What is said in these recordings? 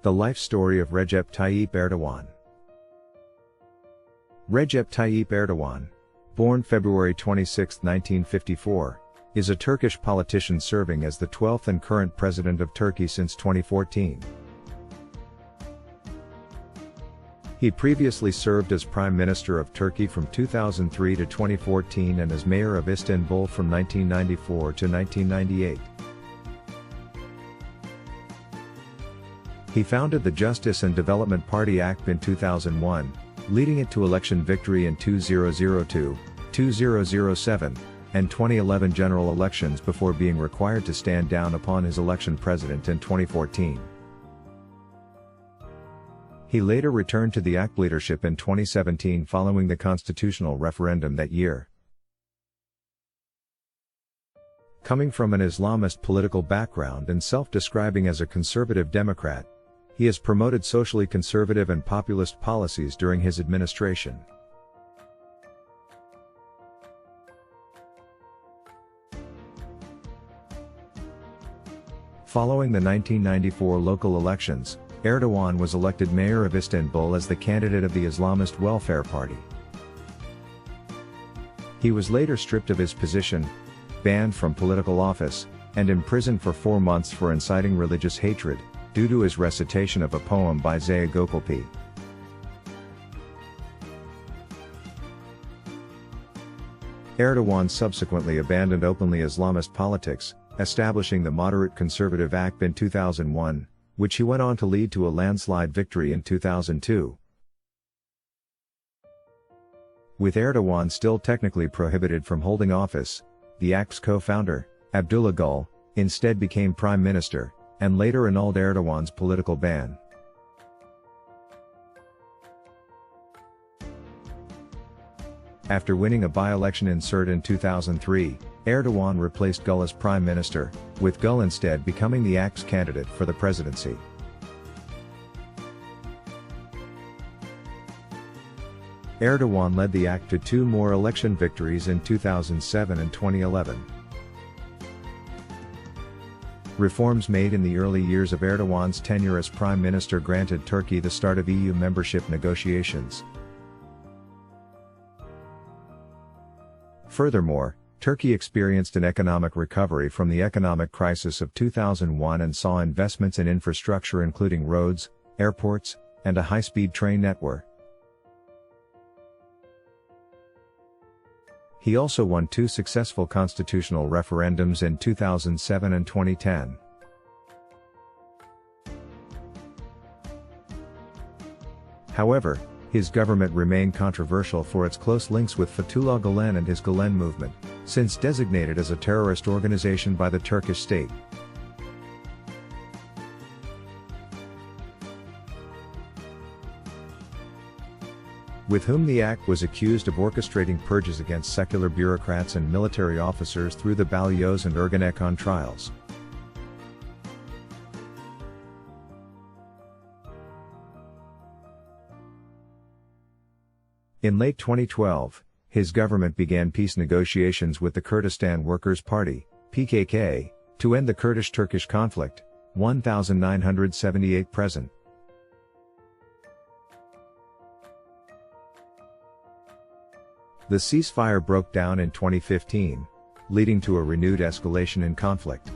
The life story of Recep Tayyip Erdogan. Recep Tayyip Erdogan, born February 26, 1954, is a Turkish politician serving as the 12th and current president of Turkey since 2014. He previously served as Prime Minister of Turkey from 2003 to 2014 and as Mayor of Istanbul from 1994 to 1998. He founded the Justice and Development Party AKP in 2001, leading it to election victory in 2002, 2007, and 2011 general elections before being required to stand down upon his election president in 2014. He later returned to the AKP leadership in 2017 following the constitutional referendum that year. Coming from an Islamist political background and self-describing as a conservative Democrat, he has promoted socially conservative and populist policies during his administration. Following the 1994 local elections, Erdogan was elected mayor of Istanbul as the candidate of the Islamist Welfare Party. He was later stripped of his position, banned from political office, and imprisoned for 4 months for inciting religious hatred, due to his recitation of a poem by Zaya Gökalp. Erdogan subsequently abandoned openly Islamist politics, establishing the moderate conservative AKP in 2001, which he went on to lead to a landslide victory in 2002. With Erdogan still technically prohibited from holding office, the AKP's co-founder, Abdullah Gül, instead became prime minister, and later annulled Erdogan's political ban. After winning a by-election in Sirte in 2003, Erdogan replaced Gül as prime minister, with Gül instead becoming the AKP's candidate for the presidency. Erdogan led the AKP to 2 more election victories in 2007 and 2011. Reforms made in the early years of Erdogan's tenure as prime minister granted Turkey the start of EU membership negotiations. Furthermore, Turkey experienced an economic recovery from the economic crisis of 2001 and saw investments in infrastructure including roads, airports, and a high-speed train network. He also won 2 successful constitutional referendums in 2007 and 2010. However, his government remained controversial for its close links with Fethullah Gülen and his Gülen movement, since designated as a terrorist organization by the Turkish state. With whom the AKP was accused of orchestrating purges against secular bureaucrats and military officers through the Balyoz and Ergenekon trials. In late 2012, his government began peace negotiations with the Kurdistan Workers' Party, PKK, to end the Kurdish-Turkish conflict, 1978 present. The ceasefire broke down in 2015, leading to a renewed escalation in conflict.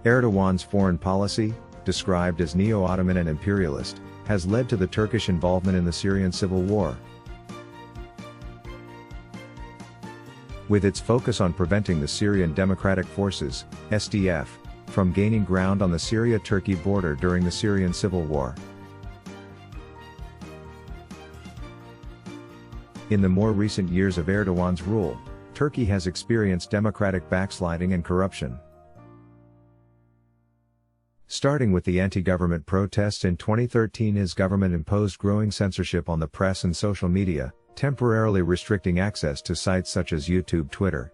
Erdogan's foreign policy, described as neo-Ottoman and imperialist, has led to the Turkish involvement in the Syrian civil war. With its focus on preventing the Syrian Democratic Forces, SDF, from gaining ground on the Syria-Turkey border during the Syrian civil war. In the more recent years of Erdogan's rule, Turkey has experienced democratic backsliding and corruption. Starting with the anti-government protests in 2013, his government imposed growing censorship on the press and social media, temporarily restricting access to sites such as YouTube, Twitter.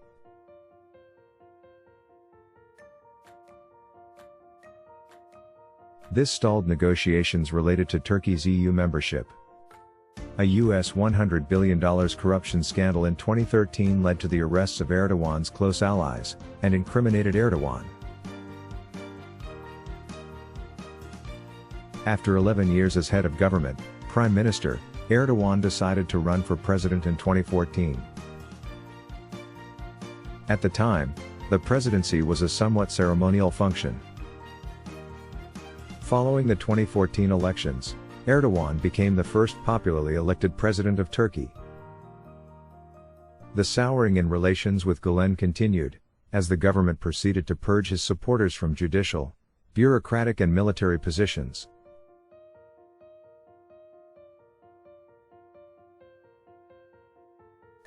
This stalled negotiations related to Turkey's EU membership. A US $100 billion corruption scandal in 2013 led to the arrests of Erdogan's close allies, and incriminated Erdogan. After 11 years as head of government, Prime Minister, Erdogan decided to run for president in 2014. At the time, the presidency was a somewhat ceremonial function. Following the 2014 elections, Erdogan became the first popularly elected president of Turkey. The souring in relations with Gülen continued, as the government proceeded to purge his supporters from judicial, bureaucratic and military positions.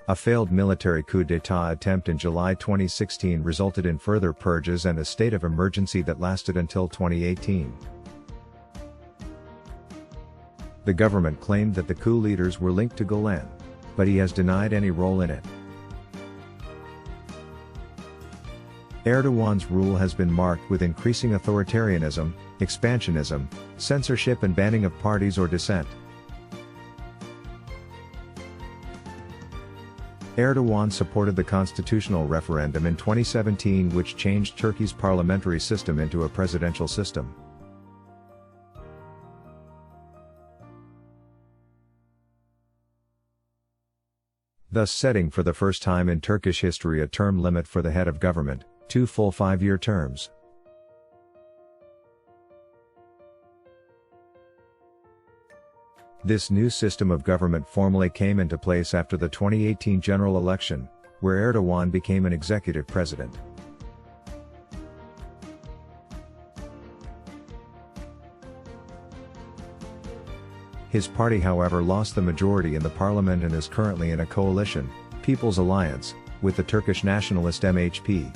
A failed military coup d'état attempt in July 2016 resulted in further purges and a state of emergency that lasted until 2018. The government claimed that the coup leaders were linked to Gülen, but he has denied any role in it. Erdogan's rule has been marked with increasing authoritarianism, expansionism, censorship and banning of parties or dissent. Erdogan supported the constitutional referendum in 2017 which changed Turkey's parliamentary system into a presidential system. Thus setting for the first time in Turkish history a term limit for the head of government, 2 full 5-year terms. This new system of government formally came into place after the 2018 general election, where Erdogan became an executive president. His party however lost the majority in the parliament and is currently in a coalition, People's Alliance, with the Turkish nationalist MHP.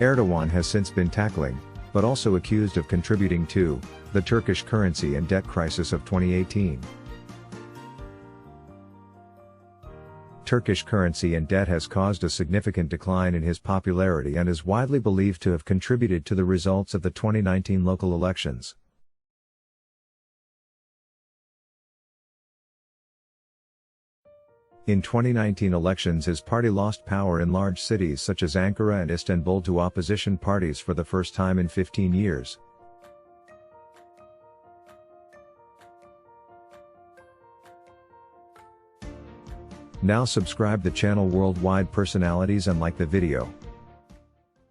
Erdogan has since been tackling, but also accused of contributing to, the Turkish currency and debt crisis of 2018. Turkish currency and debt has caused a significant decline in his popularity and is widely believed to have contributed to the results of the 2019 local elections. In 2019 elections his party lost power in large cities such as Ankara and Istanbul to opposition parties for the first time in 15 years. Now subscribe the channel Worldwide Personalities and like the video.